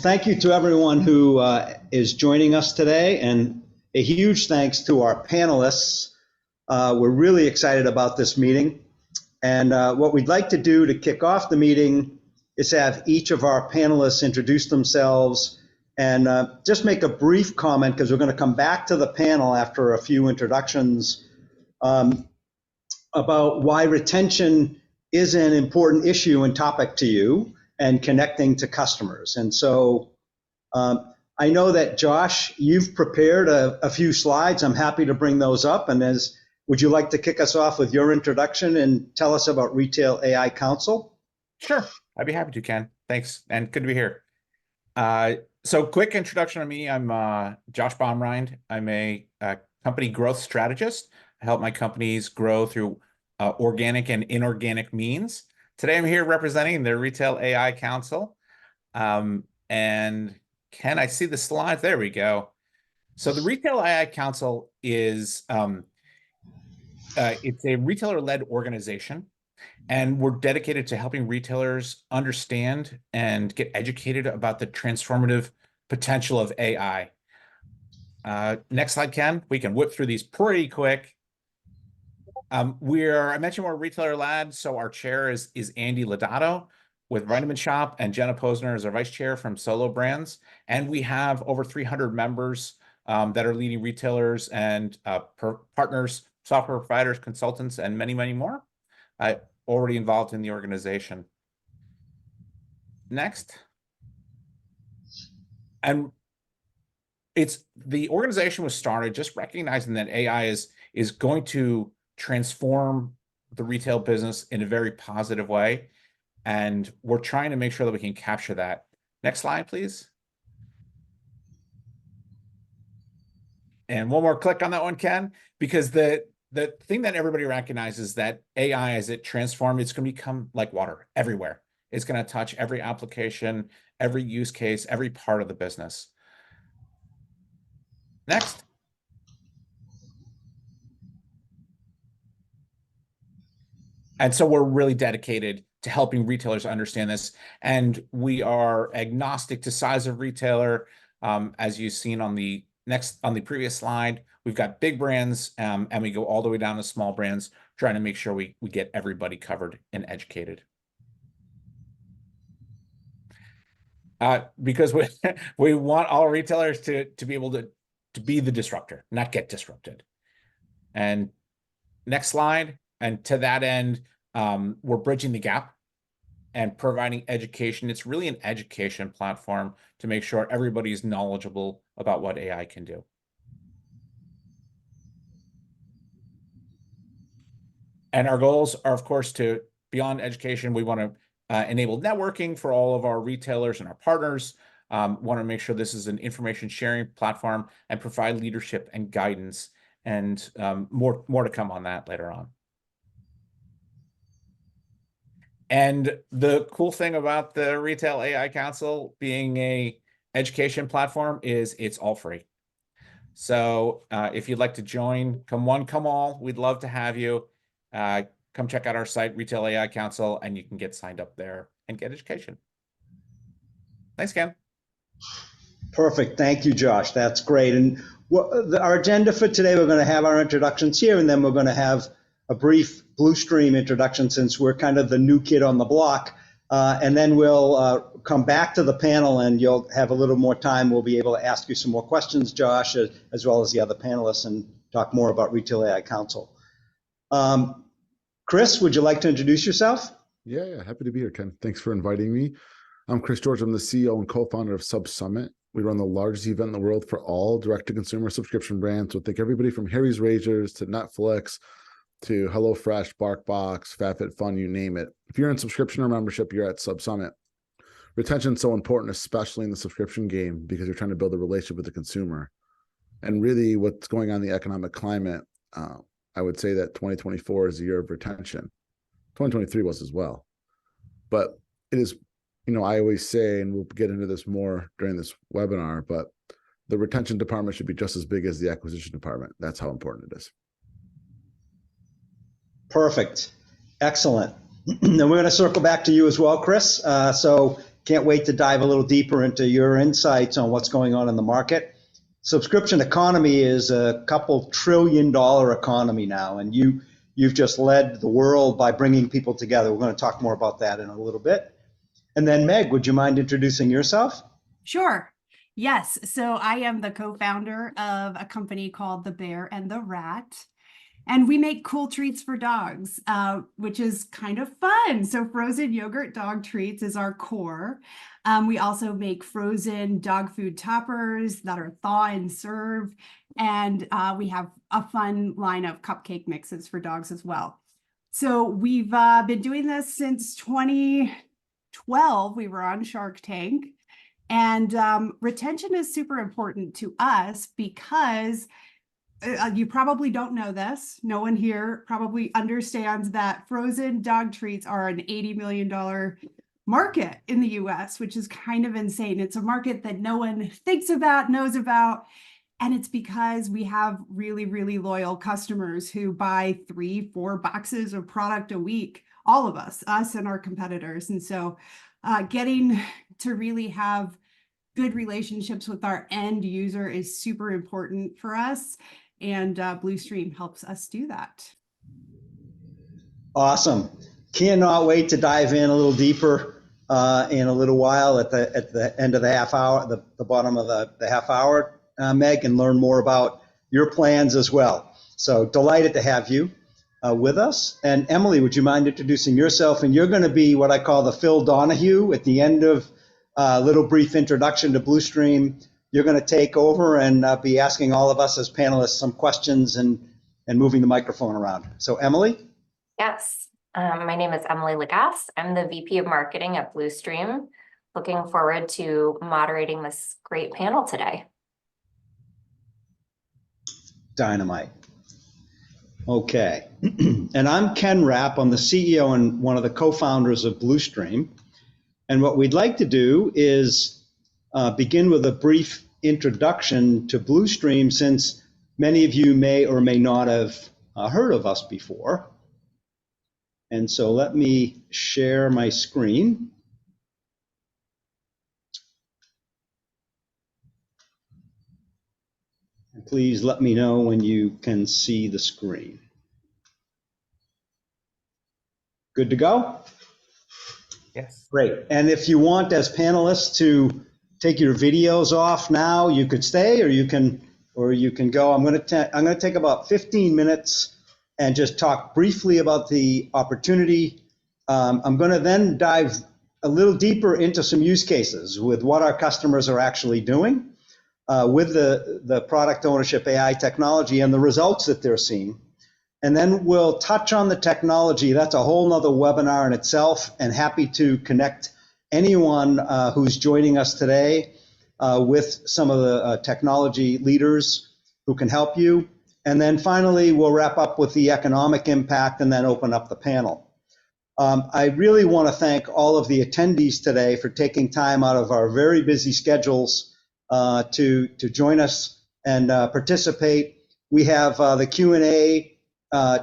thank you to everyone who is joining us today, and a huge thanks to our panelists. We're really excited about this meeting. And what we'd like to do to kick off the meeting is have each of our panelists introduce themselves and just make a brief comment, because we're going to come back to the panel after a few introductions about why retention is an important issue and topic to you and connecting to customers. And so I know that, Josh, you've prepared a few slides. I'm happy to bring those up. And would you like to kick us off with your introduction and tell us about Retail AI Council? Sure, I'd be happy to, Ken. Thanks, and good to be here. So quick introduction on me. I'm Josh Baumrind. I'm a company growth strategist. I help my companies grow through organic and inorganic means. Today I'm here representing the Retail AI Council. And Ken, I see the slides. There we go. So the Retail AI Council is it's a retailer-led organization, and we're dedicated to helping retailers understand and get educated about the transformative potential of AI. Next slide, Ken. We can whip through these pretty quick. I mentioned we're retailer-led, so our chair is Andy Lodato with Vitamin Shop, and Jenna Posner is our vice chair from Solo Brands. And we have over 300 members that are leading retailers and partners, software providers, consultants, and many, many more already involved in the organization. Next. And the organization was started just recognizing that AI is going to transform the retail business in a very positive way. And we're trying to make sure that we can capture that. Next slide, please. And one more click on that one, Ken, because the thing that everybody recognizes that AI, as it transforms, it's going to become like water everywhere. It's going to touch every application, every use case, every part of the business. Next. And so we're really dedicated to helping retailers understand this. And we are agnostic to size of retailer. As you've seen on the previous slide, we've got big brands and we go all the way down to small brands, trying to make sure we get everybody covered and educated. Because we want all retailers to be able to be the disruptor, not get disrupted. And next slide. And to that end, we're bridging the gap and providing education. It's really an education platform to make sure everybody's knowledgeable about what AI can do. And our goals are, of course, to beyond education, we want to enable networking for all of our retailers and our partners. Want to make sure this is an information sharing platform and provide leadership and guidance, and more to come on that later on. And the cool thing about the Retail AI Council being a education platform is it's all free. So if you'd like to join, come one, come all, we'd love to have you. Come check out our site, Retail AI Council, and you can get signed up there and get education. Thanks, Ken. Perfect. Thank you, Josh. That's great. And our agenda for today, we're going to have our introductions here, and then we're going to have a brief Bluestream introduction, since we're kind of the new kid on the block. And then we'll come back to the panel, and you'll have a little more time. We'll be able to ask you some more questions, Josh, as well as the other panelists, and talk more about Retail AI Council. Chris, would you like to introduce yourself? Yeah, happy to be here, Ken. Thanks for inviting me. I'm Chris George. I'm the CEO and co-founder of Sub Summit. We run the largest event in the world for all direct-to-consumer subscription brands. So think everybody from Harry's Razors to Netflix to HelloFresh, BarkBox, FabFitFun, you name it. If you're in subscription or membership, you're at Sub Summit. Retention is so important, especially in the subscription game, because you're trying to build a relationship with the consumer. And really what's going on in the economic climate, I would say that 2024 is the year of retention. 2023 was as well. But it is, I always say, and we'll get into this more during this webinar, but the retention department should be just as big as the acquisition department. That's how important it is. Perfect. Excellent. And we're going to circle back to you as well, Chris. So Can't wait to dive a little deeper into your insights on what's going on in the market. Subscription economy is a couple $1 trillion economy now, and you've just led the world by bringing people together. We're going to talk more about that in a little bit. And then Meg, would you mind introducing yourself? Sure. Yes. So I am the co-founder of a company called The Bear and the Rat. And we make cool treats for dogs, which is kind of fun. So frozen yogurt dog treats is our core. We also make frozen dog food toppers that are thaw and serve. And we have a fun line of cupcake mixes for dogs as well. So we've been doing this since 2012. We were on Shark Tank. And retention is super important to us because you probably don't know this. No one here probably understands that frozen dog treats are an $80 million market in the US, which is kind of insane. It's a market that no one thinks about, knows about. And it's because we have really, really loyal customers who buy 3-4 boxes of product a week, all of us and our competitors. And so getting to really have good relationships with our end user is super important for us. And Bluestream helps us do that. Awesome. Cannot wait to dive in a little deeper in a little while at the end of the half hour, the bottom of the half hour, Meg, and learn more about your plans as well. So delighted to have you with us. And Emily, would you mind introducing yourself? And you're going to be what I call the Phil Donahue at the end of a little brief introduction to Bluestream. You're going to take over and be asking all of us as panelists some questions and moving the microphone around. So Emily? Yes, my name is Emily Lagasse. I'm the VP of Marketing at Bluestream. Looking forward to moderating this great panel today. Dynamite. Okay. And I'm Ken Rapp. I'm the CEO and one of the co-founders of Bluestream. And what we'd like to do is begin with a brief introduction to Bluestream, since many of you may or may not have heard of us before. And so let me share my screen. And please let me know when you can see the screen. Good to go? Yes. Great. And if you want, as panelists, to take your videos off now, you could stay, or you can go. I'm going to take about 15 minutes and just talk briefly about the opportunity. I'm going to then dive a little deeper into some use cases with what our customers are actually doing with the product ownership AI technology and the results that they're seeing. And then we'll touch on the technology. That's a whole nother webinar in itself, and happy to connect anyone who's joining us today with some of the technology leaders who can help you. And then finally, we'll wrap up with the economic impact and then open up the panel. I really want to thank all of the attendees today for taking time out of our very busy schedules to join us and participate. We have the Q&A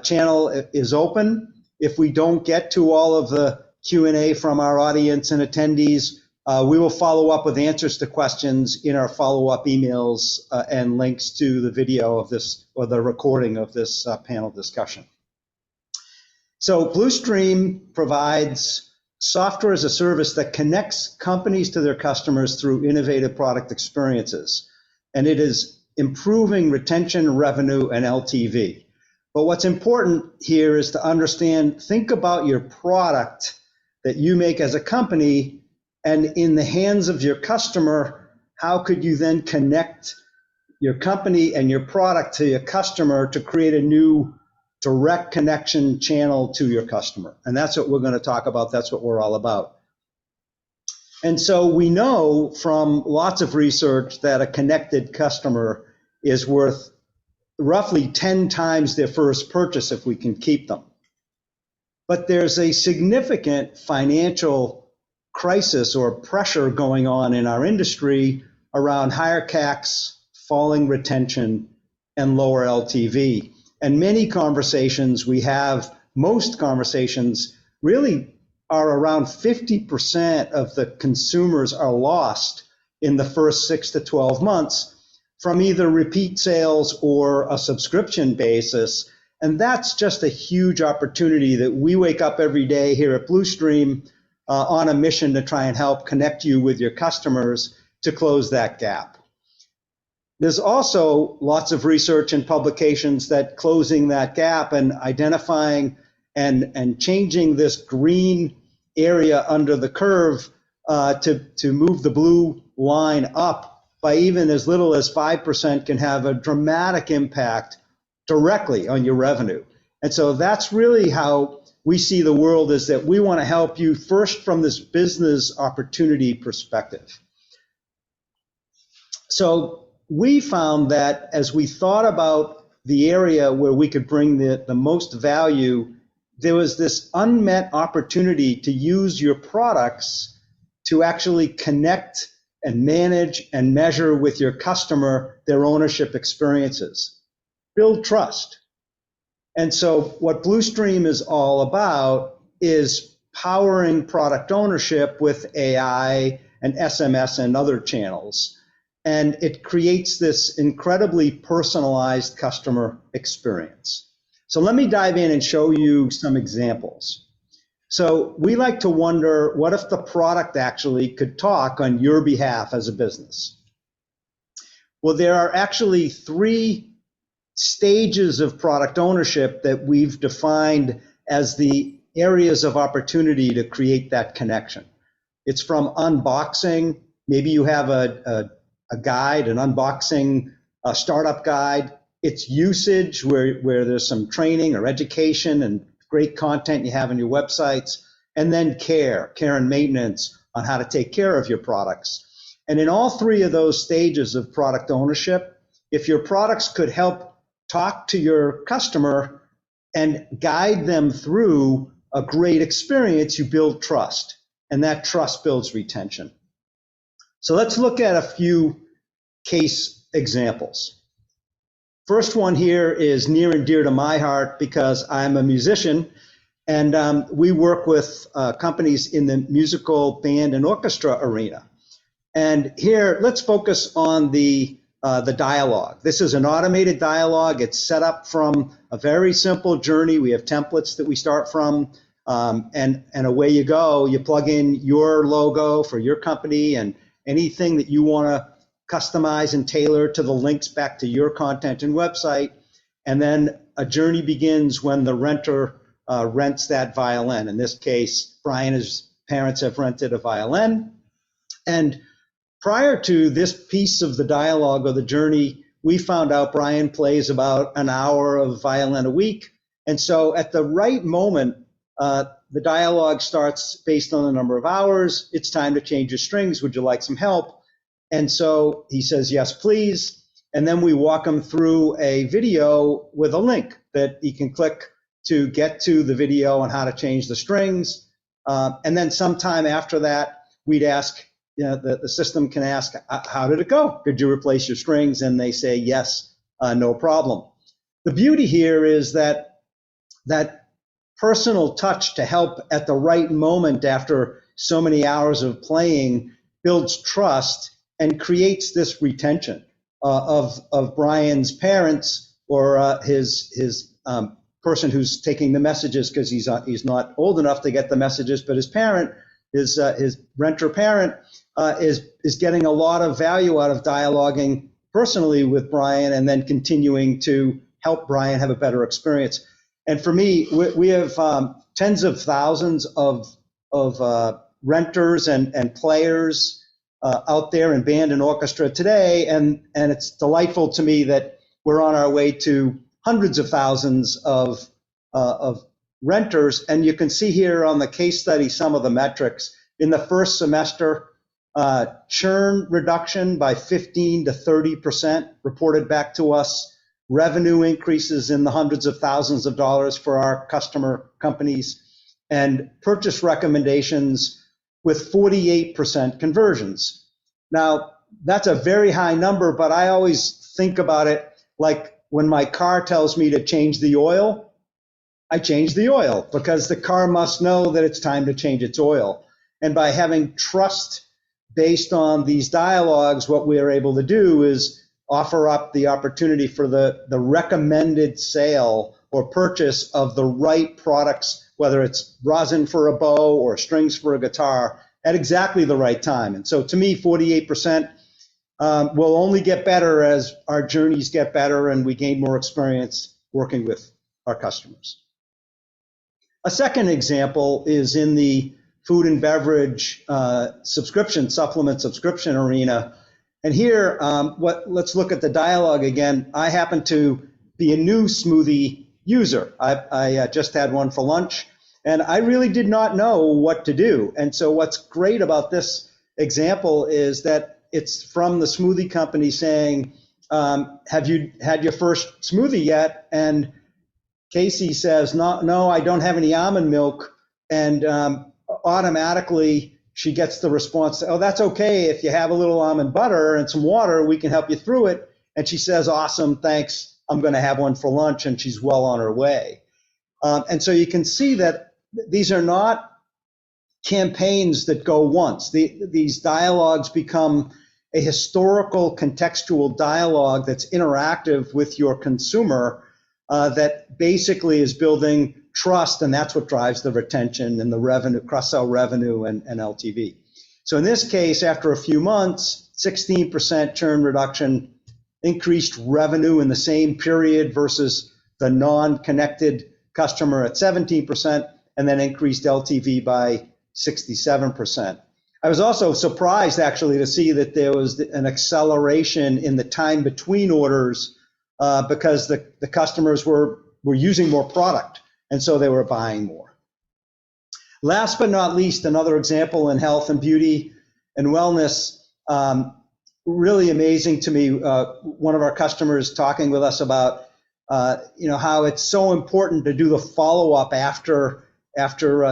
channel is open. If we don't get to all of the Q&A from our audience and attendees, we will follow up with answers to questions in our follow-up emails and links to the video of this, or the recording of this panel discussion. So Bluestream provides software as a service that connects companies to their customers through innovative product experiences. And it is improving retention, revenue, and LTV. But what's important here is to understand, think about your product that you make as a company, and in the hands of your customer, how could you then connect your company and your product to your customer to create a new direct connection channel to your customer? And that's what we're going to talk about. That's what we're all about. And so we know from lots of research that a connected customer is worth roughly 10 times their first purchase if we can keep them. But there's a significant financial crisis or pressure going on in our industry around higher CACs, falling retention, and lower LTV. And many conversations we have, most conversations really are around 50% of the consumers are lost in the first 6 to 12 months from either repeat sales or a subscription basis. And that's just a huge opportunity that we wake up every day here at Bluestream on a mission to try and help connect you with your customers to close that gap. There's also lots of research and publications that closing that gap and identifying and changing this green area under the curve to move the blue line up by even as little as 5% can have a dramatic impact directly on your revenue. And so that's really how we see the world, is that we want to help you first from this business opportunity perspective. So we found that as we thought about the area where we could bring the most value, there was this unmet opportunity to use your products to actually connect and manage and measure with your customer their ownership experiences, build trust. And so what Bluestream is all about is powering product ownership with AI and SMS and other channels. And it creates this incredibly personalized customer experience. So let me dive in and show you some examples. So we like to wonder, what if the product actually could talk on your behalf as a business? Well, there are actually 3 stages of product ownership that we've defined as the areas of opportunity to create that connection. It's from unboxing. Maybe you have a guide, an unboxing startup guide. It's usage, where there's some training or education and great content you have on your websites. And then care and maintenance on how to take care of your products. And in all 3 of those stages of product ownership, if your products could help talk to your customer and guide them through a great experience, you build trust, and that trust builds retention. So let's look at a few case examples. First one here is near and dear to my heart because I'm a musician, and we work with companies in the musical band and orchestra arena. And here, let's focus on the dialogue. This is an automated dialogue. It's set up from a very simple journey. We have templates that we start from, and away you go. You plug in your logo for your company and anything that you want to customize and tailor to the links back to your content and website. And then a journey begins when the renter rents that violin. In this case, Brian and his parents have rented a violin. And prior to this piece of the dialogue or the journey, we found out Brian plays about an hour of violin a week. And so at the right moment, the dialogue starts based on the number of hours. It's time to change your strings. Would you like some help? And so he says, yes, please. And then we walk him through a video with a link that he can click to get to the video on how to change the strings. And then sometime after that, we'd ask, the system can ask, how did it go? Did you replace your strings? And they say, yes, no problem. The beauty here is that personal touch to help at the right moment after so many hours of playing builds trust and creates this retention of Brian's parents or his person who's taking the messages, because he's not old enough to get the messages, but his parent, his renter parent, is getting a lot of value out of dialoguing personally with Brian and then continuing to help Brian have a better experience. And for me, we have tens of thousands of renters and players out there in band and orchestra today, and it's delightful to me that we're on our way to hundreds of thousands of renters. And you can see here on the case study some of the metrics. In the first semester, churn reduction by 15 to 30% reported back to us, revenue increases in the hundreds of thousands of dollars for our customer companies, and purchase recommendations with 48% conversions. Now, that's a very high number, but I always think about it like when my car tells me to change the oil, I change the oil because the car must know that it's time to change its oil. And by having trust based on these dialogues, what we are able to do is offer up the opportunity for the recommended sale or purchase of the right products, whether it's rosin for a bow or strings for a guitar, at exactly the right time. And so to me, 48% will only get better as our journeys get better and we gain more experience working with our customers. A second example is in the food and beverage supplement subscription arena. And here, let's look at the dialogue again. I happen to be a new smoothie user. I just had one for lunch, and I really did not know what to do. And so what's great about this example is that it's from the smoothie company saying, have you had your first smoothie yet? And Casey says, no, I don't have any almond milk. And automatically she gets the response, oh, that's okay. If you have a little almond butter and some water, we can help you through it. And she says, awesome, thanks. I'm going to have one for lunch. And she's well on her way. And so you can see that these are not campaigns that go once. These dialogues become a historical contextual dialogue that's interactive with your consumer that basically is building trust, and that's what drives the retention and the revenue, cross-sell revenue and LTV. So in this case, after a few months, 16% churn reduction, increased revenue in the same period versus the non-connected customer at 17%, and then increased LTV by 67%. I was also surprised actually to see that there was an acceleration in the time between orders because the customers were using more product, and so they were buying more. Last but not least, another example in health and beauty and wellness, really amazing to me. One of our customers talking with us about how it's so important to do the follow-up after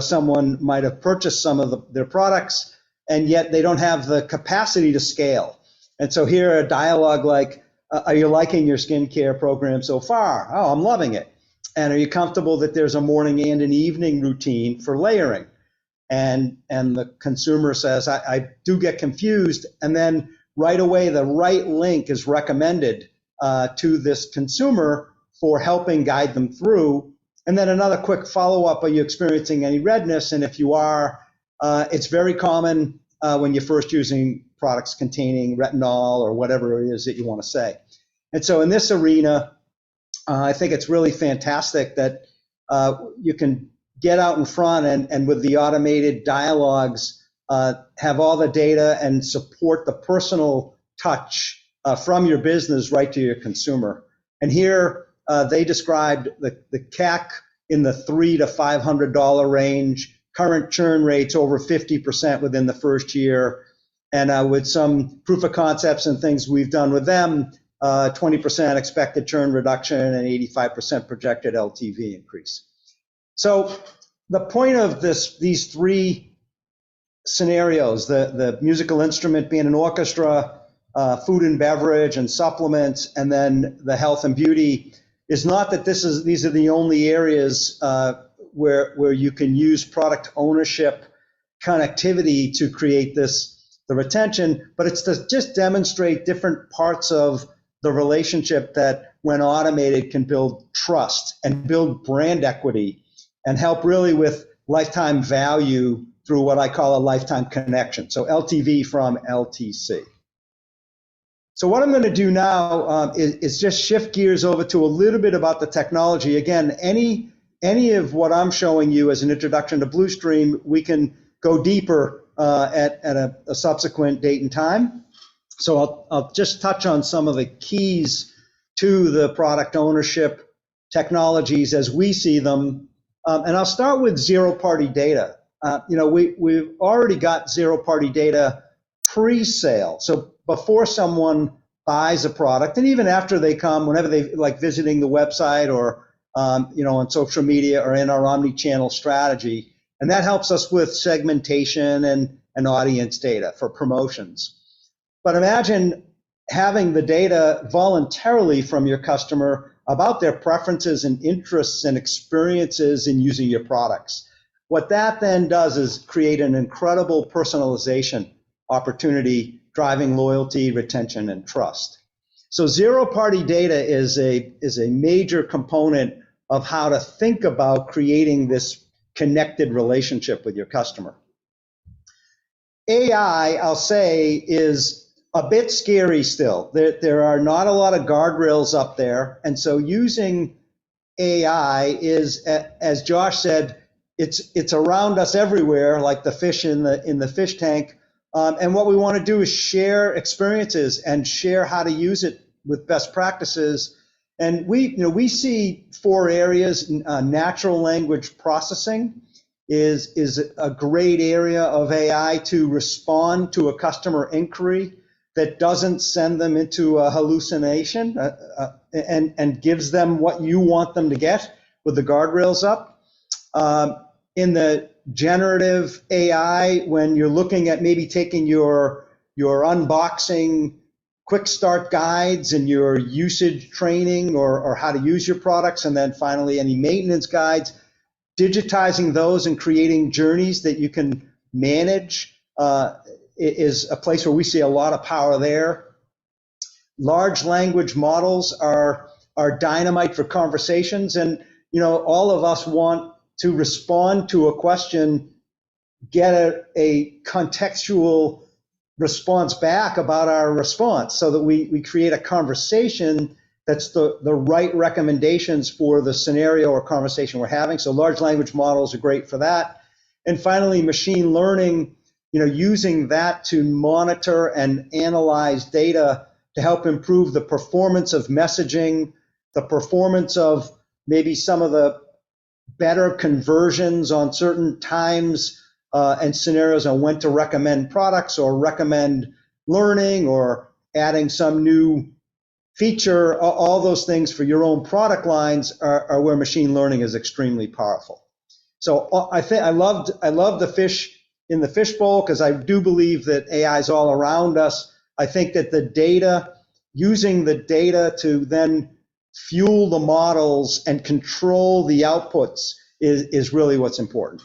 someone might have purchased some of their products, and yet they don't have the capacity to scale. And so here a dialogue like, are you liking your skincare program so far? Oh, I'm loving it. And are you comfortable that there's a morning and an evening routine for layering? And the consumer says, I do get confused. And then right away, the right link is recommended to this consumer for helping guide them through. And then another quick follow-up, are you experiencing any redness? And if you are, it's very common when you're first using products containing retinol or whatever it is that you want to say. And so in this arena, I think it's really fantastic that you can get out in front and with the automated dialogues, have all the data and support the personal touch from your business right to your consumer. And here they described the CAC in the $300 to $500 range, current churn rates over 50% within the first year, and with some proof of concepts and things we've done with them, 20% expected churn reduction and 85% projected LTV increase. So the point of these three scenarios, the musical instrument being an orchestra, food and beverage and supplements, and then the health and beauty, is not that these are the only areas where you can use product ownership connectivity to create the retention, but it's to just demonstrate different parts of the relationship that when automated can build trust and build brand equity and help really with lifetime value through what I call a lifetime connection. So LTV from LTC. So what I'm going to do now is just shift gears over to a little bit about the technology. Again, any of what I'm showing you as an introduction to Bluestream, we can go deeper at a subsequent date and time. So I'll just touch on some of the keys to the product ownership technologies as we see them. And I'll start with zero-party data. We've already got zero-party data pre-sale. So before someone buys a product, and even after they come, whenever they like visiting the website or on social media or in our omni-channel strategy, and that helps us with segmentation and audience data for promotions. But imagine having the data voluntarily from your customer about their preferences and interests and experiences in using your products. What that then does is create an incredible personalization opportunity, driving loyalty, retention, and trust. So zero-party data is a major component of how to think about creating this connected relationship with your customer. AI, I'll say, is a bit scary still. There are not a lot of guardrails up there, and so using AI is, as Josh said, it's around us everywhere, like the fish in the fish tank. And what we want to do is share experiences and share how to use it with best practices. And we see 4 areas. Natural language processing is a great area of AI to respond to a customer inquiry that doesn't send them into a hallucination and gives them what you want them to get with the guardrails up. In the generative AI, when you're looking at maybe taking your unboxing quick start guides and your usage training or how to use your products, and then finally any maintenance guides, digitizing those and creating journeys that you can manage is a place where we see a lot of power there. Large language models are dynamite for conversations, and all of us want to respond to a question, get a contextual response back about our response so that we create a conversation that's the right recommendations for the scenario or conversation we're having. So large language models are great for that. And finally, machine learning, using that to monitor and analyze data to help improve the performance of messaging, the performance of maybe some of the better conversions on certain times and scenarios on when to recommend products or recommend learning or adding some new feature. All those things for your own product lines are where machine learning is extremely powerful. So I love the fish in the fishbowl because I do believe that AI is all around us. I think that the data, using the data to then fuel the models and control the outputs is really what's important.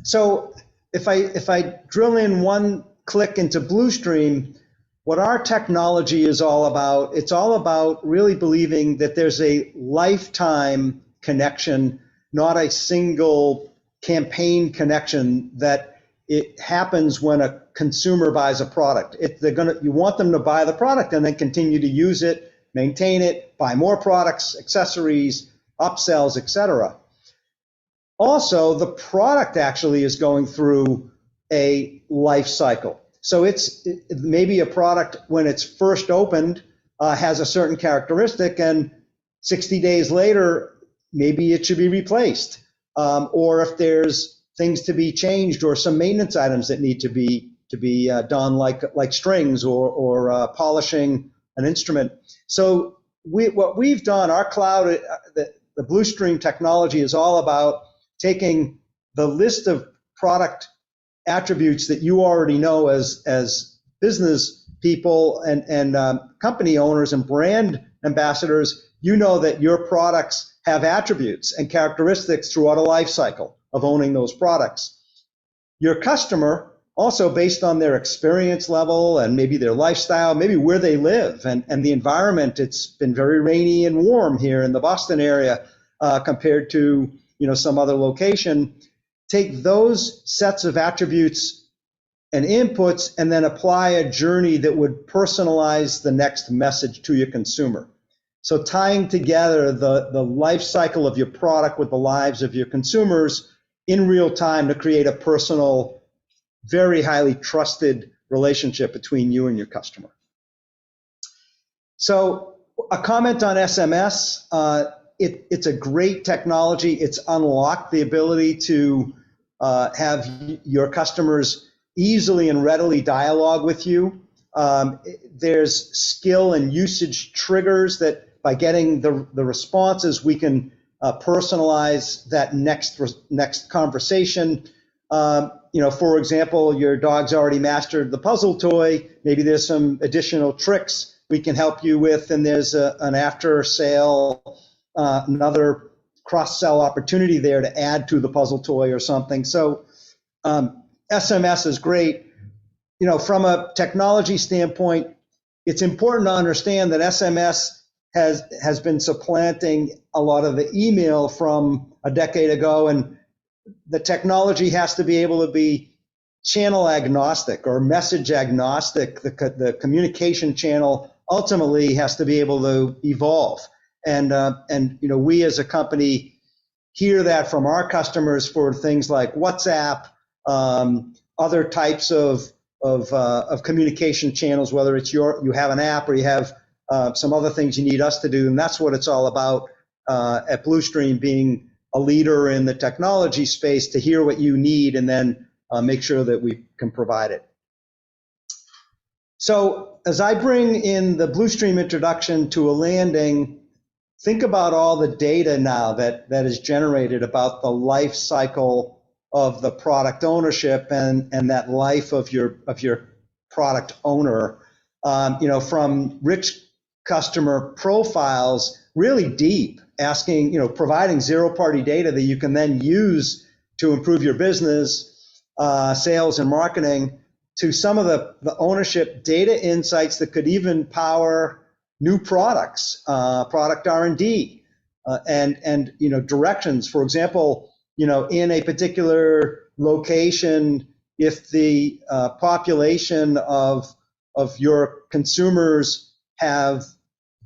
So if I drill in one click into Bluestream, what our technology is all about, it's all about really believing that there's a lifetime connection, not a single campaign connection, that it happens when a consumer buys a product. You want them to buy the product and then continue to use it, maintain it, buy more products, accessories, upsells, etc. Also, the product actually is going through a life cycle. So it's maybe a product when it's first opened has a certain characteristic, and 60 days later, maybe it should be replaced. Or if there's things to be changed or some maintenance items that need to be done, like strings or polishing an instrument. So what we've done, our cloud, the Bluestream technology is all about taking the list of product attributes that you already know as business people and company owners and brand ambassadors. You know that your products have attributes and characteristics throughout a life cycle of owning those products. Your customer, also based on their experience level and maybe their lifestyle, maybe where they live and the environment. It's been very rainy and warm here in the Boston area compared to some other location. Take those sets of attributes and inputs and then apply a journey that would personalize the next message to your consumer. So tying together the life cycle of your product with the lives of your consumers in real time to create a personal, very highly trusted relationship between you and your customer. So a comment on SMS. It's a great technology. It's unlocked the ability to have your customers easily and readily dialogue with you. There's skill and usage triggers that by getting the responses, we can personalize that next conversation. For example, your dog's already mastered the puzzle toy. Maybe there's some additional tricks we can help you with, and there's an after sale, another cross-sell opportunity there to add to the puzzle toy or something. So SMS is great. From a technology standpoint, it's important to understand that SMS has been supplanting a lot of the email from a decade ago, and the technology has to be able to be channel agnostic or message agnostic. The communication channel ultimately has to be able to evolve. And we as a company hear that from our customers for things like WhatsApp, other types of communication channels, whether it's you have an app or you have some other things you need us to do. And that's what it's all about at Bluestream, being a leader in the technology space to hear what you need and then make sure that we can provide it. So as I bring in the Bluestream introduction to a landing, think about all the data now that is generated about the life cycle of the product ownership and that life of your product owner, from rich customer profiles, really deep, asking, providing zero-party data that you can then use to improve your business, sales and marketing, to some of the ownership data insights that could even power new products, product R&D, and directions. For example, in a particular location, if the population of your consumers have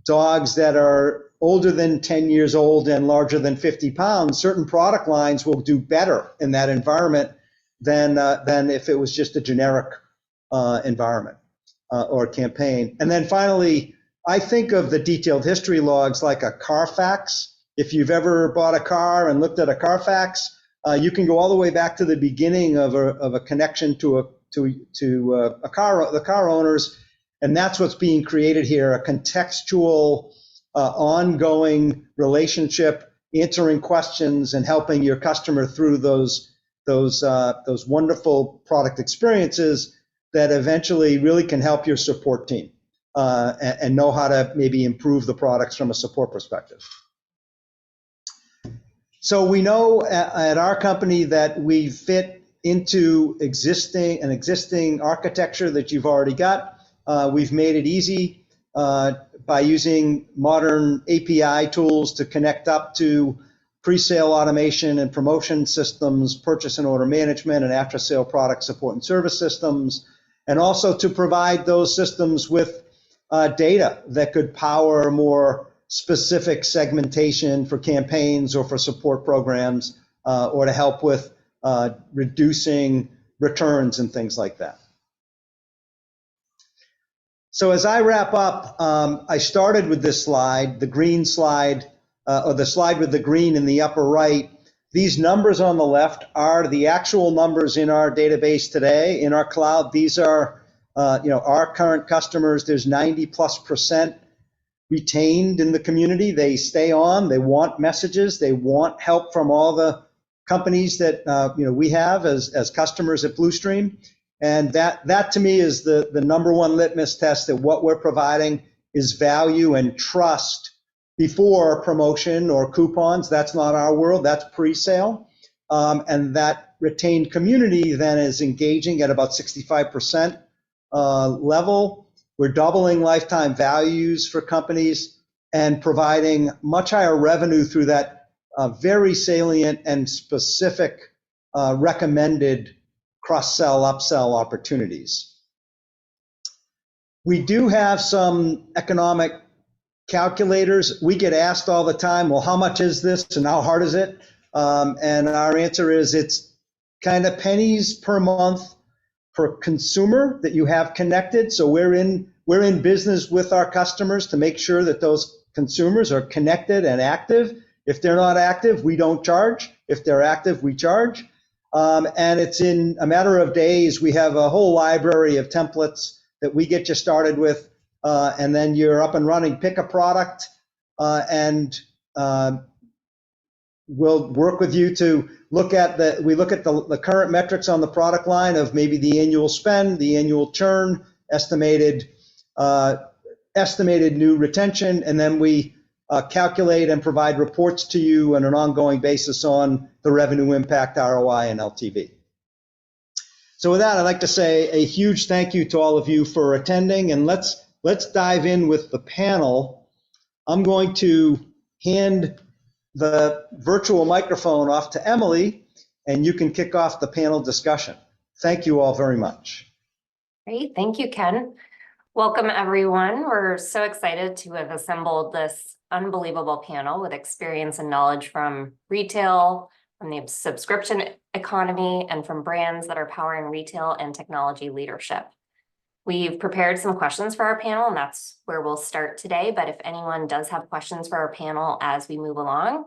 dogs that are older than 10 years old and larger than 50 pounds, certain product lines will do better in that environment than if it was just a generic environment or campaign. And then finally, I think of the detailed history logs like a Carfax. If you've ever bought a car and looked at a Carfax, you can go all the way back to the beginning of a connection to the car owners, and that's what's being created here: a contextual, ongoing relationship, answering questions and helping your customer through those wonderful product experiences that eventually really can help your support team and know how to maybe improve the products from a support perspective. So we know at our company that we fit into an existing architecture that you've already got. We've made it easy by using modern API tools to connect up to pre-sale automation and promotion systems, purchase and order management, and after-sale product support and service systems, and also to provide those systems with data that could power more specific segmentation for campaigns or for support programs, or to help with reducing returns and things like that. So as I wrap up, I started with this slide, the green slide, or the slide with the green in the upper right. These numbers on the left are the actual numbers in our database today, in our cloud. These are our current customers. There's 90+% retained in the community. They stay on, they want messages, they want help from all the companies that we have as customers at Bluestream. And that to me is the number one litmus test that what we're providing is value and trust before promotion or coupons. That's not our world, that's pre-sale. And that retained community then is engaging at about 65% level. We're doubling lifetime values for companies and providing much higher revenue through that very salient and specific recommended cross-sell, upsell opportunities. We do have some economic calculators. We get asked all the time, well, how much is this and how hard is it? And our answer is it's kind of pennies per month per consumer that you have connected. So we're in business with our customers to make sure that those consumers are connected and active. If they're not active, we don't charge. If they're active, we charge. And it's in a matter of days. We have a whole library of templates that we get you started with, and then you're up and running. Pick a product, and we'll work with you to look at the current metrics on the product line of maybe the annual spend, the annual churn, estimated estimated new retention, and then we calculate and provide reports to you on an ongoing basis on the revenue impact, ROI, and LTV. So with that, I'd like to say a huge thank you to all of you for attending, and let's dive in with the panel. I'm going to hand the virtual microphone off to Emily, and you can kick off the panel discussion. Thank you all very much. Great, thank you, Ken. Welcome, everyone. We're so excited to have assembled this unbelievable panel with experience and knowledge from retail, from the subscription economy, and from brands that are powering retail and technology leadership. We've prepared some questions for our panel, and that's where we'll start today. But if anyone does have questions for our panel as we move along,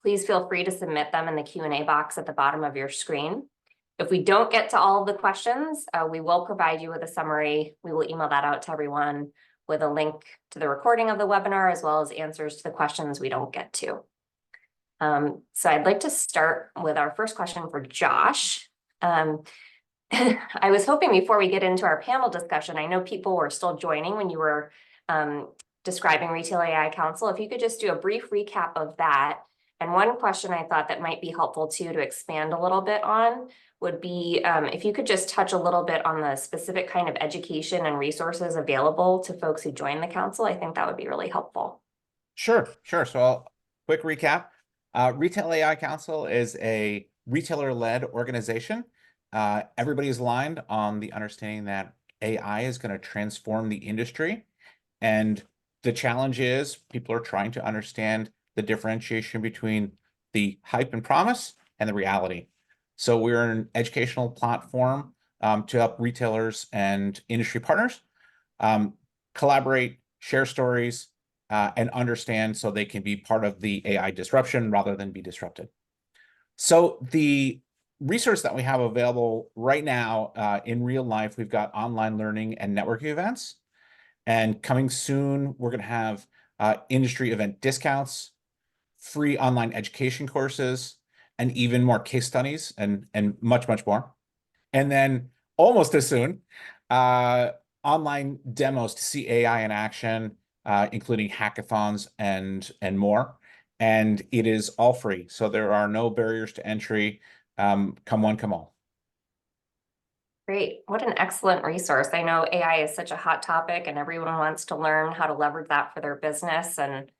please feel free to submit them in the Q&A box at the bottom of your screen. If we don't get to all of the questions, we will provide you with a summary. We will email that out to everyone with a link to the recording of the webinar, as well as answers to the questions we don't get to. So I'd like to start with our first question for Josh. I was hoping before we get into our panel discussion, I know people were still joining when you were describing Retail AI Council. If you could just do a brief recap of that. And one question I thought that might be helpful too to expand a little bit on would be if you could just touch a little bit on the specific kind of education and resources available to folks who join the council. I think that would be really helpful. Sure. So quick recap. Retail AI Council is a retailer-led organization. Everybody is aligned on the understanding that AI is going to transform the industry. And the challenge is people are trying to understand the differentiation between the hype and promise and the reality. So we're an educational platform to help retailers and industry partners collaborate, share stories, and understand so they can be part of the AI disruption rather than be disrupted. So the resource that we have available right now in real life, we've got online learning and networking events. And coming soon, we're going to have industry event discounts, free online education courses, and even more case studies and much, much more. And then almost as soon, online demos to see AI in action, including hackathons and more. And it is all free. So there are no barriers to entry. Come one, come all. Great. What an excellent resource. I know AI is such a hot topic and everyone wants to learn how to leverage that for their business and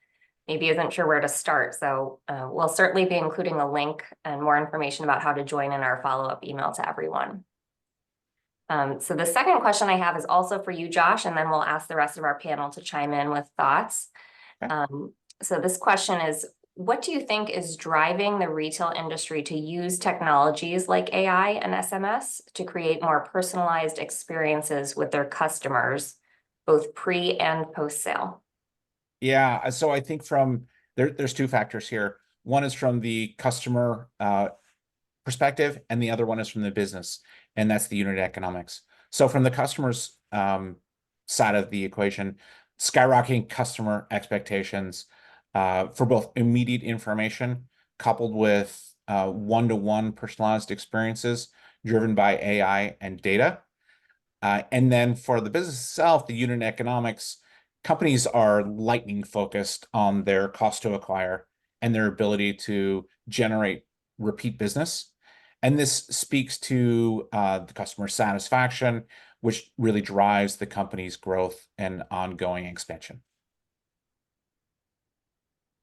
maybe isn't sure where to start. So we'll certainly be including a link and more information about how to join in our follow-up email to everyone. So the second question I have is also for you, Josh, and then we'll ask the rest of our panel to chime in with thoughts. Okay. So this question is, what do you think is driving the retail industry to use technologies like AI and SMS to create more personalized experiences with their customers, both pre and post sale? Yeah, so I think there's two factors here. One is from the customer perspective, and the other one is from the business, and that's the unit economics. So from the customer's side of the equation, skyrocketing customer expectations for both immediate information coupled with one-to-one personalized experiences driven by AI and data. And then for the business itself, the unit economics, companies are lightning focused on their cost to acquire and their ability to generate repeat business. And this speaks to the customer satisfaction, which really drives the company's growth and ongoing expansion.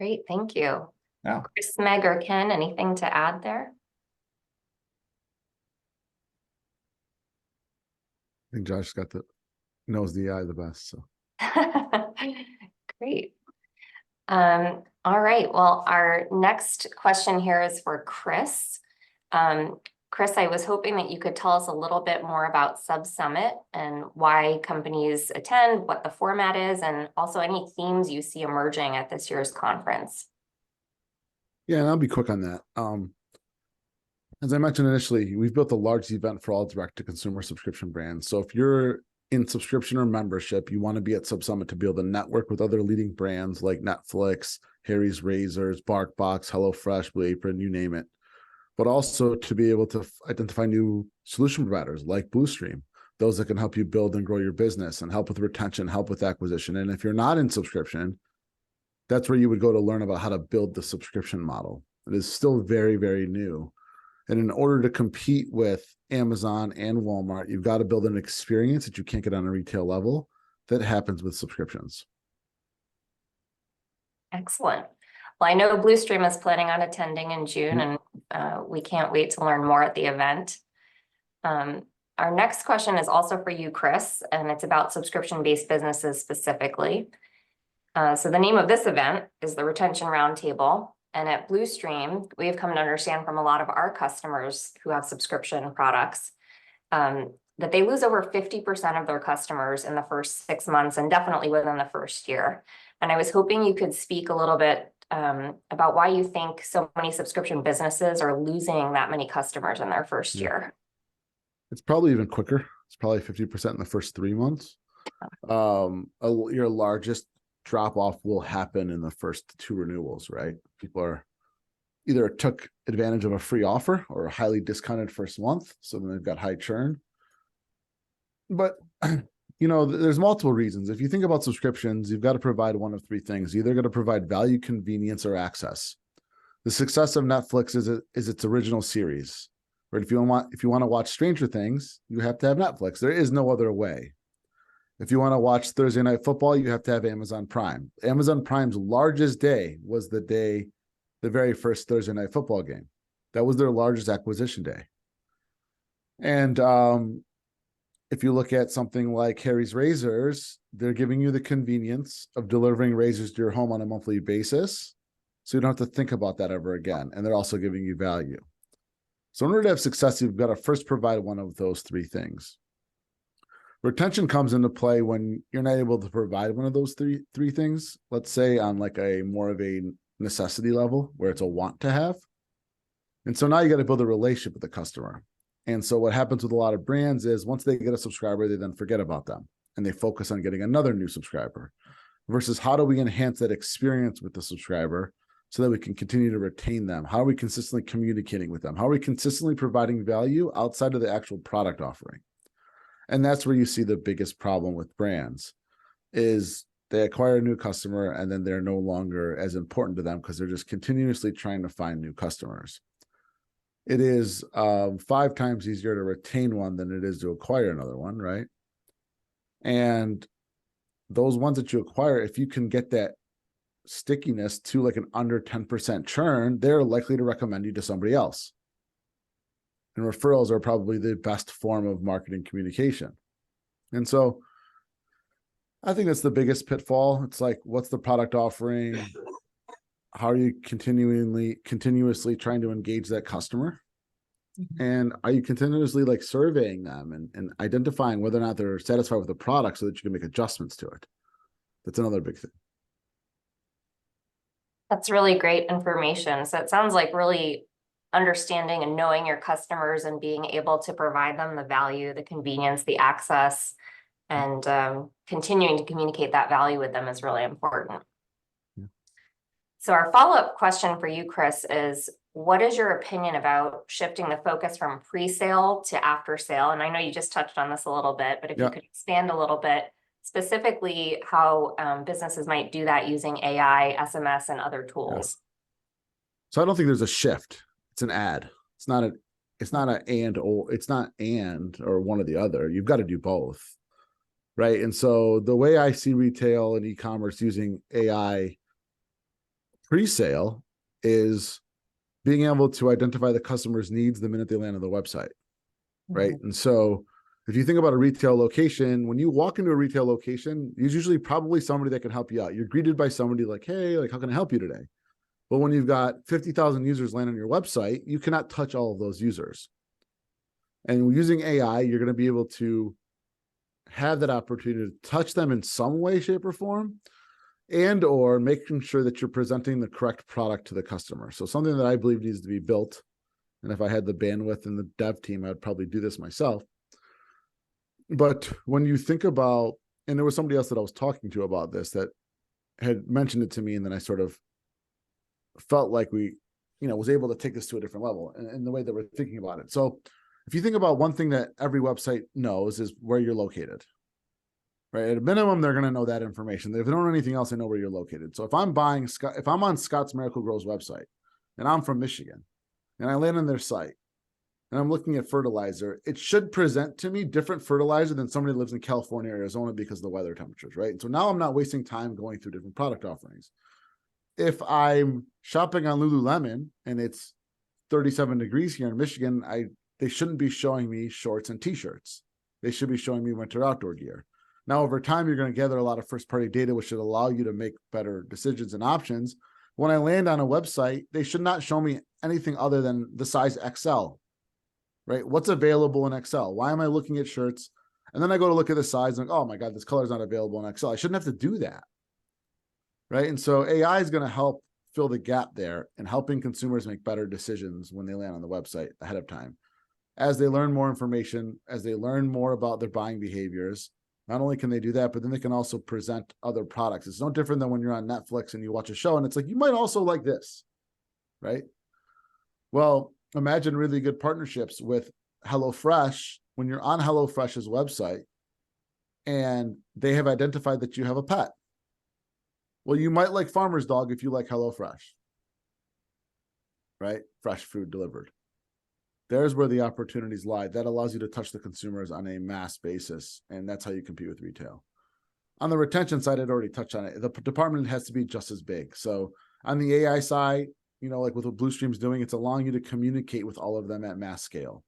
Great, thank you. Yeah. Chris, Meg, or Ken, anything to add there? I think Josh knows the AI the best. So Great. All right. Well, our next question here is for Chris. Chris, I was hoping that you could tell us a little bit more about Sub Summit and why companies attend, what the format is, and also any themes you see emerging at this year's conference. Yeah, and I'll be quick on that. As I mentioned initially, we've built the largest event for all direct-to-consumer subscription brands. So if you're in subscription or membership, you want to be at Sub Summit to be able to network with other leading brands like Netflix, Harry's Razors, BarkBox, HelloFresh, Blue Apron, you name it. But also to be able to identify new solution providers like Bluestream those that can help you build and grow your business and help with retention, help with acquisition. And if you're not in subscription, that's where you would go to learn about how to build the subscription model. It is still very, very new. And in order to compete with Amazon and Walmart, you've got to build an experience that you can't get on a retail level that happens with subscriptions. Excellent. Well, I know Bluestream is planning on attending in June, and we can't wait to learn more at the event. Our next question is also for you, Chris, and it's about subscription-based businesses specifically. So the name of this event is the Retention Roundtable. And at Bluestream, we have come to understand from a lot of our customers who have subscription products that they lose over 50% of their customers in the first 6 months and definitely within the first year. And I was hoping you could speak a little bit about why you think so many subscription businesses are losing that many customers in their first year. It's probably even quicker. It's probably 50% in the first 3 months. Your largest drop off will happen in the first 2 renewals, right? People are either took advantage of a free offer or a highly discounted first month, so then they've got high churn. But there's multiple reasons. If you think about subscriptions, you've got to provide one of 3 things. You're either going to provide value, convenience, or access. The success of Netflix is its original series. Right? If you want to watch Stranger Things, you have to have Netflix. There is no other way. If you want to watch Thursday Night Football, you have to have Amazon Prime. Amazon Prime's largest day was the very first Thursday Night Football game. That was their largest acquisition day. And if you look at something like Harry's Razors, they're giving you the convenience of delivering razors to your home on a monthly basis, so you don't have to think about that ever again. And they're also giving you value. So in order to have success, you've got to first provide one of those 3 things. Retention comes into play when you're not able to provide one of those three things. Let's say on like a more of a necessity level where it's a want to have. And so now you got to build a relationship with the customer. And so what happens with a lot of brands is once they get a subscriber, they then forget about them and they focus on getting another new subscriber versus how do we enhance that experience with the subscriber so that we can continue to retain them? How are we consistently communicating with them? How are we consistently providing value outside of the actual product offering? And that's where you see the biggest problem with brands is they acquire a new customer and then they're no longer as important to them because they're just continuously trying to find new customers. It is 5 times easier to retain one than it is to acquire another one, right? And those ones that you acquire, if you can get that stickiness to like an under 10% churn, they're likely to recommend you to somebody else. And referrals are probably the best form of marketing communication. And so I think that's the biggest pitfall. It's like, what's the product offering? How are you continuously trying to engage that customer? And are you continuously like surveying them and identifying whether or not they're satisfied with the product so that you can make adjustments to it? That's another big thing. That's really great information. So it sounds like really understanding and knowing your customers and being able to provide them the value, the convenience, the access, and continuing to communicate that value with them is really important. Yeah. So our follow-up question for you, Chris, is what is your opinion about shifting the focus from pre-sale to after sale? And I know you just touched on this a little bit, but if you could expand a little bit, specifically how businesses might do that using AI, SMS, and other tools. Yes. So I don't think there's a shift. It's an ad. It's not and or one or the other. You've got to do both, right? And so the way I see retail and e-commerce using AI pre-sale is being able to identify the customer's needs the minute they land on the website, right? And so if you think about a retail location, when you walk into a retail location, there's usually probably somebody that can help you out. You're greeted by somebody like, hey, like, how can I help you today? But when you've got 50,000 users land on your website, you cannot touch all of those users. And using AI, you're going to be able to have that opportunity to touch them in some way, shape, or form, and or making sure that you're presenting the correct product to the customer. So something that I believe needs to be built, and if I had the bandwidth and the dev team, I would probably do this myself. But when you think about, and there was somebody else that I was talking to about this that had mentioned it to me, and then I sort of felt like we, was able to take this to a different level in the way that we're thinking about it. So If you think about one thing that every website knows is where you're located, right? At a minimum, they're going to know that information. If they don't know anything else, they know where you're located. So if I'm on Scott's Miracle Grow's website and I'm from Michigan and I land on their site and I'm looking at fertilizer, it should present to me different fertilizer than somebody who lives in California or Arizona because of the weather temperatures, right? And so now I'm not wasting time going through different product offerings. If I'm shopping on Lululemon and it's 37 degrees here in Michigan, they shouldn't be showing me shorts and t-shirts. They should be showing me winter outdoor gear. Now, over time, you're going to gather a lot of first-party data, which should allow you to make better decisions and options. When I land on a website, they should not show me anything other than the size XL, right? What's available in XL? Why am I looking at shirts? And then I go to look at the size and oh my God, this color is not available in XL. I shouldn't have to do that, right? And so AI is going to help fill the gap there and helping consumers make better decisions when they land on the website ahead of time. As they learn more information, as they learn more about their buying behaviors, not only can they do that, but then they can also present other products. It's no different than when you're on Netflix and you watch a show and it's like, you might also like this, right? Well, imagine really good partnerships with HelloFresh when you're on HelloFresh's website and they have identified that you have a pet. Well, you might like Farmer's Dog if you like HelloFresh, right? Fresh food delivered. There's where the opportunities lie. That allows you to touch the consumers on a mass basis, and that's how you compete with retail. On the retention side, I'd already touched on it. The department has to be just as big. So on the AI side, like with what Bluestream's doing, it's allowing you to communicate with all of them at mass scale.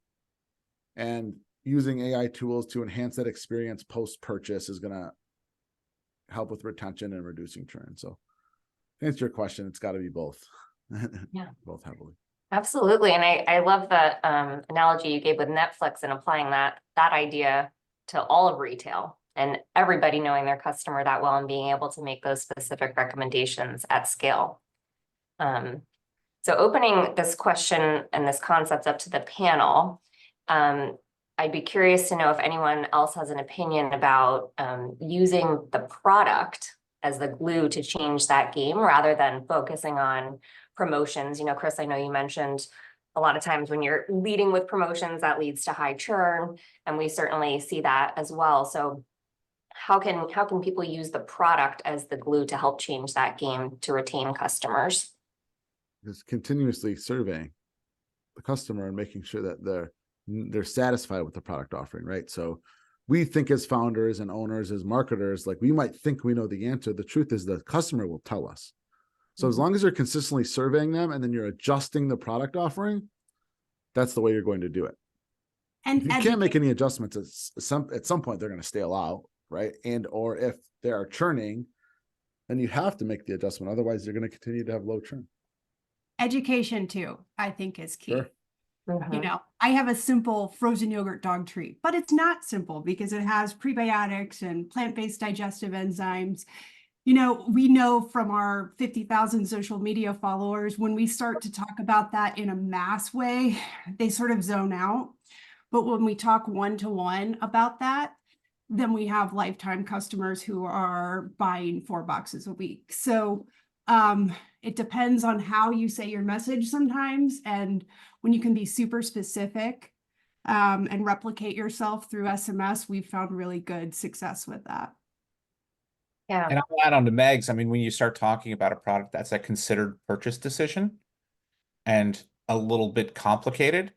And using AI tools to enhance that experience post-purchase is going to help with retention and reducing churn. So to answer your question, it's got to be both. Yeah. Both heavily. Absolutely. And I love that analogy you gave with Netflix and applying that idea to all of retail and everybody knowing their customer that well and being able to make those specific recommendations at scale. So opening this question and this concept up to the panel, I'd be curious to know if anyone else has an opinion about using the product as the glue to change that game rather than focusing on promotions. Chris, I know you mentioned a lot of times when you're leading with promotions, that leads to high churn, and we certainly see that as well. So how can people use the product as the glue to help change that game to retain customers? Just continuously surveying the customer and making sure that they're satisfied with the product offering, right? So we think as founders and owners, as marketers, like we might think we know the answer. The truth is the customer will tell us. So as long as you're consistently surveying them and then you're adjusting the product offering, that's the way you're going to do it. And if you can't make any adjustments, at some point they're going to stale out, right? And or if they are churning, then you have to make the adjustment. Otherwise, you're going to continue to have low churn. Education too, I think, is key. Sure. I have a simple frozen yogurt dog treat, but it's not simple because it has prebiotics and plant-based digestive enzymes. We know from our 50,000 social media followers, when we start to talk about that in a mass way, they sort of zone out. But when we talk one-to-one about that, then we have lifetime customers who are buying 4 boxes a week. So it depends on how you say your message sometimes. And when you can be super specific and replicate yourself through SMS, we've found really good success with that. Yeah. And I'll add on to Meg's. I mean, when you start talking about a product that's a considered purchase decision and a little bit complicated,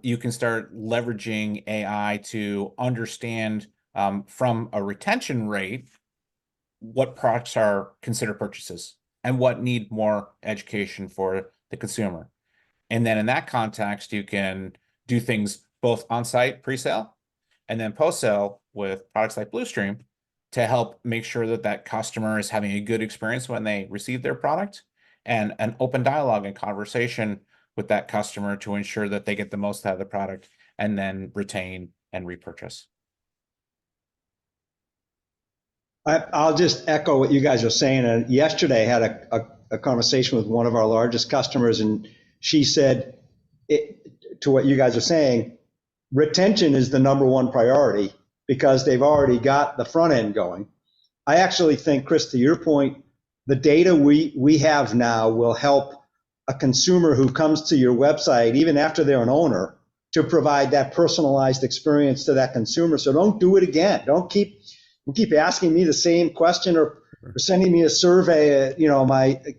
you can start leveraging AI to understand from a retention rate what products are considered purchases and what need more education for the consumer. And then in that context, you can do things both on-site pre-sale and then post-sale with products like Bluestream to help make sure that that customer is having a good experience when they receive their product, and an open dialogue and conversation with that customer to ensure that they get the most out of the product and then retain and repurchase. I'll just echo what you guys are saying. And yesterday I had a conversation with one of our largest customers, and she said, to what you guys are saying, retention is the #1 priority because they've already got the front end going. I actually think, Chris, to your point, the data we have now will help a consumer who comes to your website, even after they're an owner, to provide that personalized experience to that consumer. So don't do it again. Don't keep asking me the same question or sending me a survey.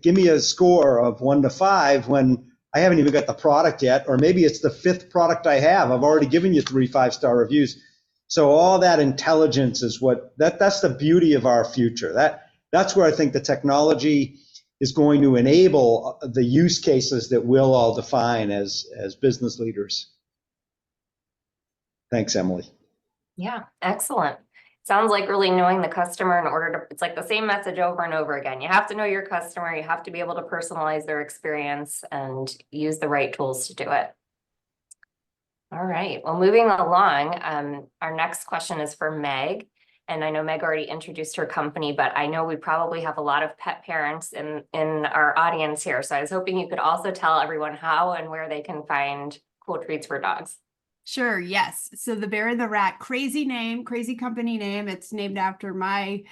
Give me a score of 1 to 5 when I haven't even got the product yet, or maybe it's the 5th product I have. I've already given you 3 5-star reviews. So all that intelligence is that's the beauty of our future. That's where I think the technology is going to enable the use cases that we'll all define as business leaders. Thanks, Emily. Yeah, excellent. Sounds like really knowing the customer in order to, it's like the same message over and over again. You have to know your customer, you have to be able to personalize their experience and use the right tools to do it. All right, well, moving along, our next question is for Meg. And I know Meg already introduced her company, but I know we probably have a lot of pet parents in our audience here. So I was hoping you could also tell everyone how and where they can find cool treats for dogs. Sure, yes. So the Bear and the Rat, crazy name, crazy company name. It's named after my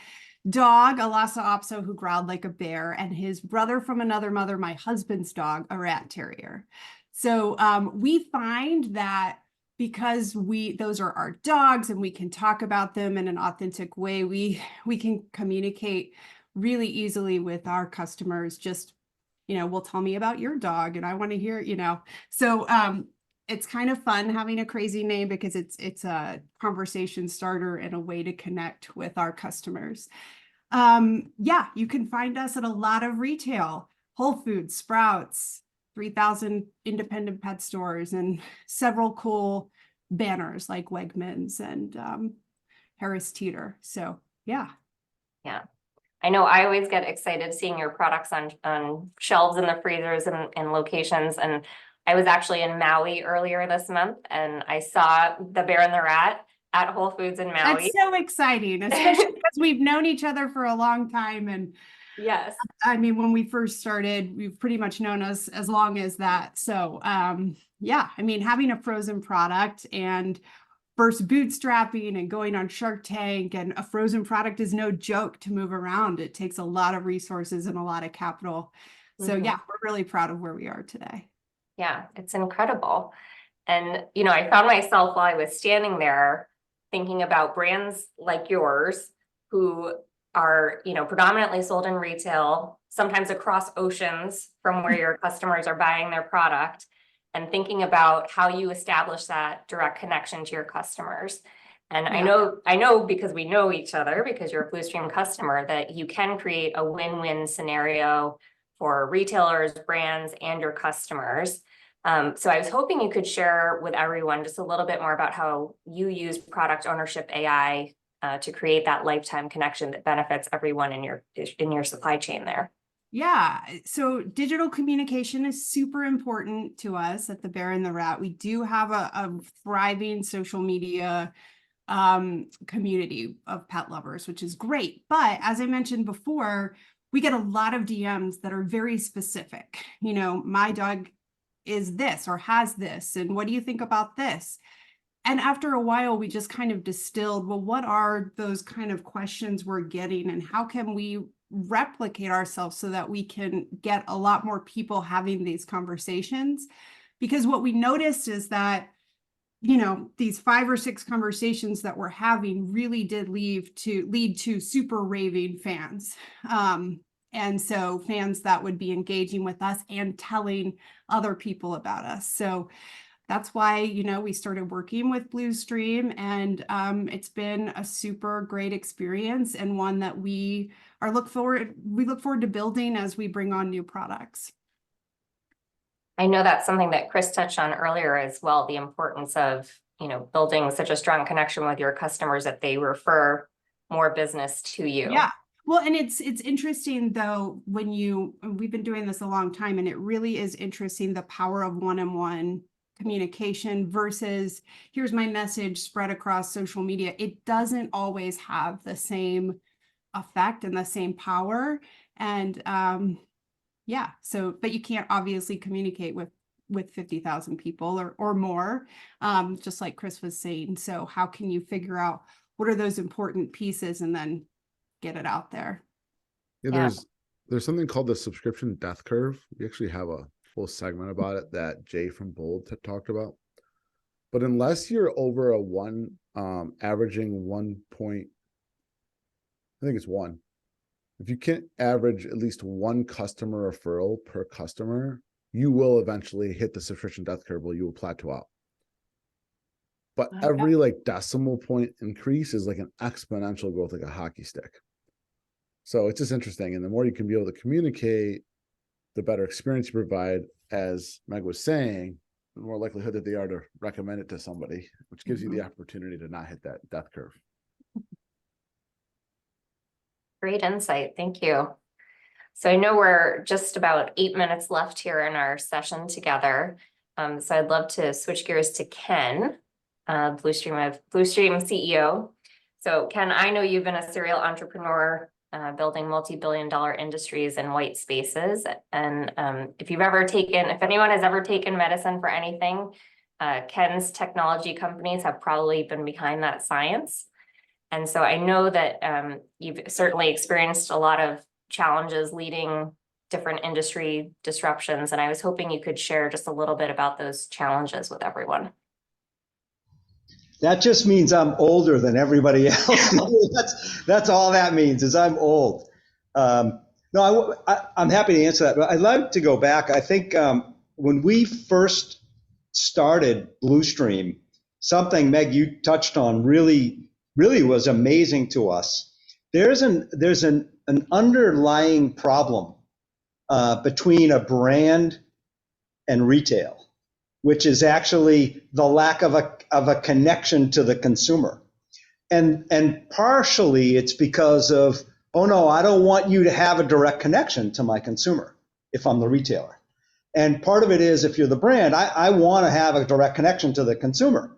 dog, Alasa Opso, who growled like a bear, and his brother from another mother, my husband's dog, a rat terrier. So we find that because those are our dogs and we can talk about them in an authentic way, we can communicate really easily with our customers. Just, well, tell me about your dog and I want to hear, So it's kind of fun having a crazy name because it's a conversation starter and a way to connect with our customers. Yeah, you can find us at a lot of retail, Whole Foods, Sprouts, 3,000 independent pet stores, and several cool banners like Wegmans and Harris Teeter. So yeah. Yeah. I know I always get excited seeing your products on shelves in the freezers and locations. And I was actually in Maui earlier this month and I saw the Bear and the Rat at Whole Foods in Maui. That's so exciting, especially because we've known each other for a long time. And yes, I mean, when we first started, we've pretty much known us as long as that. So yeah, I mean, having a frozen product and first bootstrapping and going on Shark Tank, and a frozen product is no joke to move around. It takes a lot of resources and a lot of capital. So yeah, we're really proud of where we are today. Yeah, it's incredible. And, I found myself while I was standing there thinking about brands like yours who are, predominantly sold in retail, sometimes across oceans from where your customers are buying their product, and thinking about how you establish that direct connection to your customers. And yeah. I know because we know each other, because you're a Bluestream customer, that you can create a win-win scenario for retailers, brands, and your customers. So I was hoping you could share with everyone just a little bit more about how you use product ownership AI to create that lifetime connection that benefits everyone in your supply chain there. Yeah, so digital communication is super important to us at the Bear and the Rat. We do have a thriving social media community of pet lovers, which is great. But as I mentioned before, we get a lot of DMs that are very specific. My dog is this or has this, and what do you think about this? And after a while, we just kind of distilled, well, what are those kind of questions we're getting, and how can we replicate ourselves so that we can get a lot more people having these conversations? Because what we noticed is that, these 5 or 6 conversations that we're having really did lead to super raving fans. And so fans that would be engaging with us and telling other people about us. So that's why, we started working with Bluestream, and it's been a super great experience, and one that we look forward to building as we bring on new products. I know that's something that Chris touched on earlier as well, the importance of, building such a strong connection with your customers that they refer more business to you. Yeah. Well, and it's interesting though, we've been doing this a long time, and it really is interesting, the power of one-on-one communication versus here's my message spread across social media. It doesn't always have the same effect and the same power. And yeah, but you can't obviously communicate with 50,000 people or more, just like Chris was saying. So how can you figure out what are those important pieces and then get it out there? Yeah, there's something called the subscription death curve. We actually have a full segment about it that Jay from Bold had talked about. But unless you're over a averaging 1 point, I think it's 1. If you can't average at least 1 customer referral per customer, you will eventually hit the subscription death curve where you will plateau out. But every like decimal point increase is like an exponential growth, like a hockey stick. So it's just interesting. And the more you can be able to communicate, the better experience you provide, as Meg was saying, the more likelihood that they are to recommend it to somebody, which gives you the opportunity to not hit that death curve. Great insight. Thank you. So I know we're just about 8 minutes left here in our session together. So I'd love to switch gears to Ken, Bluestream CEO. So Ken, I know you've been a serial entrepreneur, building multi-billion-dollar industries in white spaces. And if anyone has ever taken medicine for anything, Ken's technology companies have probably been behind that science. And so I know that you've certainly experienced a lot of challenges leading different industry disruptions. And I was hoping you could share just a little bit about those challenges with everyone. That just means I'm older than everybody else. That's all that means, is I'm old. No, I'm happy to answer that. But I'd like to go back. I think when we first started Bluestream, something, Meg, you touched on really was amazing to us. There's an underlying problem between a brand and retail, which is actually the lack of a connection to the consumer. And partially it's because of, oh no, I don't want you to have a direct connection to my consumer if I'm the retailer. And part of it is, if you're the brand, I want to have a direct connection to the consumer.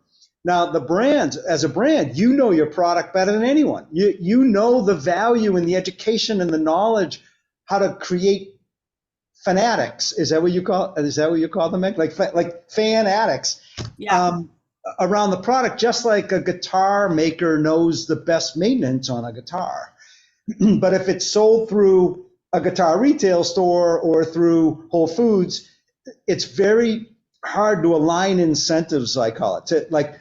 Now, the brands, as a brand, you know your product better than anyone. You know the value and the education and the knowledge, how to create fanatics. Is that what you call them, Meg? Like fan addicts. Yeah. Around the product, just like a guitar maker knows the best maintenance on a guitar. But if it's sold through a guitar retail store or through Whole Foods, it's very hard to align incentives, I call it, to like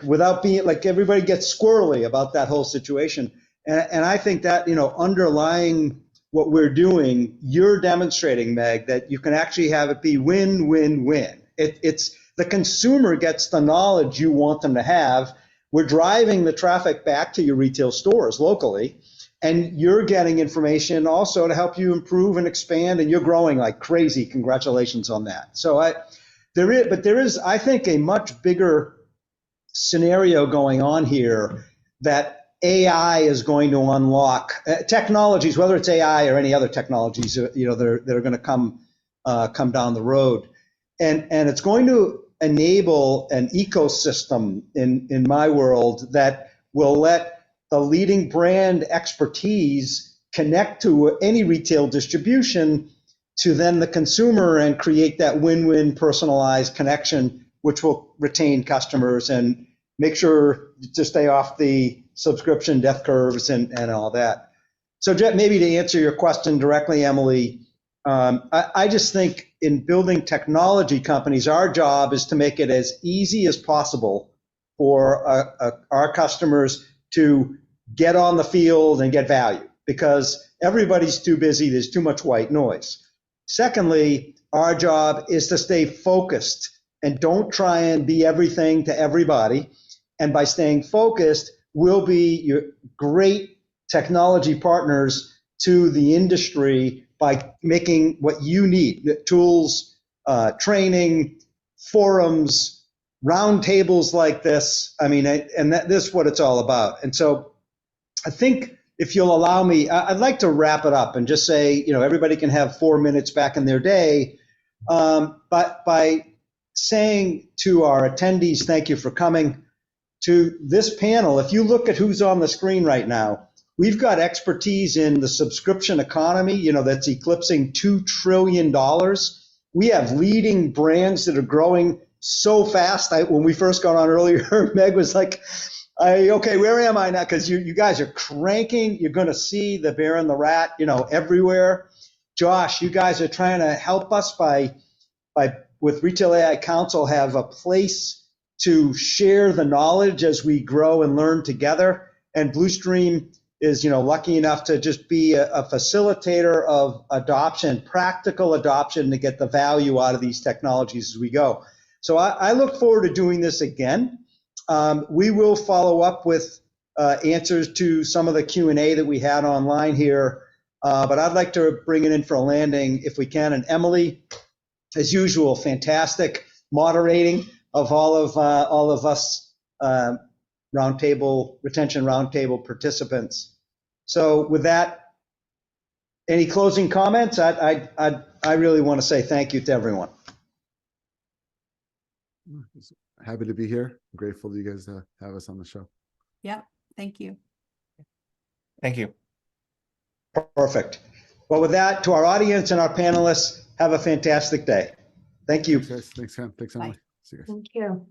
without being like, everybody gets squirrely about that whole situation. And I think that, underlying what we're doing, you're demonstrating, Meg, that you can actually have it be win-win-win. It's the consumer gets the knowledge you want them to have. We're driving the traffic back to your retail stores locally, and you're getting information also to help you improve and expand, and you're growing like crazy. Congratulations on that. So there is, I think, a much bigger scenario going on here that AI is going to unlock technologies, whether it's AI or any other technologies, that are going to come down the road, and it's going to enable an ecosystem in my world that will let the leading brand expertise connect to any retail distribution to then the consumer and create that win-win personalized connection, which will retain customers and make sure to stay off the subscription death curves and all that. So maybe to answer your question directly, Emily, I just think in building technology companies, our job is to make it as easy as possible for our customers to get on the field and get value, because everybody's too busy. There's too much white noise. Secondly, our job is to stay focused and don't try and be everything to everybody. And by staying focused, we'll be your great technology partners to the industry by making what you need, tools, training, forums, roundtables like this. I mean, and this is what it's all about. And so I think, if you'll allow me, I'd like to wrap it up and just say, everybody can have 4 minutes back in their day. But by saying to our attendees, thank you for coming to this panel. If you look at who's on the screen right now, we've got expertise in the subscription economy, that's eclipsing $2 trillion. We have leading brands that are growing so fast. When we first got on earlier, Meg was like, okay, where am I now? Because you guys are cranking. You're going to see the Bear and the Rat, everywhere. Josh, you guys are trying to help us by with Retail AI Council, have a place to share the knowledge as we grow and learn together. And Bluestream is, lucky enough to just be a facilitator of adoption, practical adoption, to get the value out of these technologies as we go. So I look forward to doing this again. We will follow up with answers to some of the Q&A that we had online here, but I'd like to bring it in for a landing if we can. And Emily, as usual, fantastic moderating of all of us retention roundtable participants. So with that, any closing comments? I really want to say thank you to everyone. Happy to be here. I'm grateful that you guys have us on the show. Yep. Thank you. Thank you. Perfect. Well, with that, to our audience and our panelists, have a fantastic day. Thank you. Thanks, guys. Thanks, Ken. Thanks, Emily. Bye. See you guys. Thank you.